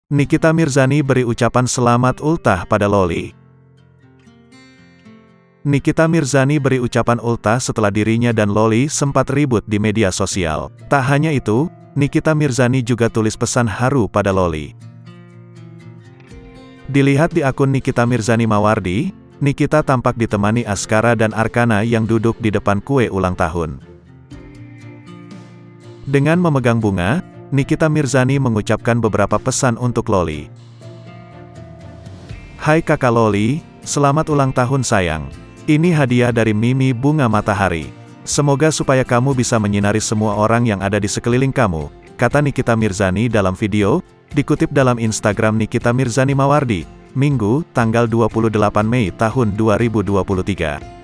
Nikita Mirzani beri ucapan selamat ultah pada Loli. Nikita Mirzani beri ucapan ultah setelah dirinya dan Loli sempat ribut di media sosial. Tak hanya itu, Nikita Mirzani juga tulis pesan haru pada Loli. Dilihat di akun Nikita Mirzani Mawardi, Nikita tampak ditemani Askara dan Arkana yang duduk di depan kue ulang tahun. Dengan memegang bunga, Nikita Mirzani mengucapkan beberapa pesan untuk Loli. Hai kakak Loli, selamat ulang tahun sayang. Ini hadiah dari Mimi Bunga Matahari. Semoga supaya kamu bisa menyinari semua orang yang ada di sekeliling kamu, kata Nikita Mirzani dalam video, dikutip dalam Instagram Nikita Mirzani Mawardi, Minggu, tanggal 28 Mei tahun 2023.